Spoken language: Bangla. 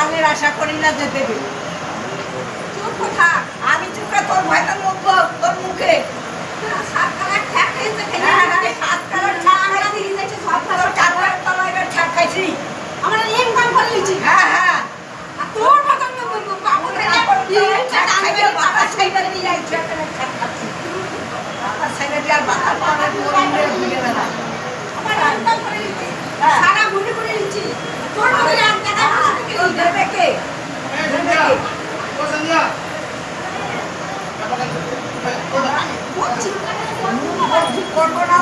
আনের আশা করি না যে দেবে। চুপ কথা, আমি চুপে তোর ভয়টা মুখ তোর মুখে। সাত কালার ঠ্যাক খাইছে, সাত কালার তলায় ঠ্যাক খাইছি। আমরা ইনকাম করে নিচ্ছি। হ্যাঁ হ্যাঁ, তোর মতন বাবু বাতাস খাইতে দিয়ে আইছে, বাতাস খাইতে দিয়ে আর বাতাস পাবে ঘুরে বেড়া। আমার ইনকাম করে নিচ্ছি, সারা ঘুরে ঘুরে নিচ্ছি। তোর মতন এক জায়গায় দেবে কে? দেবে কে? করবো না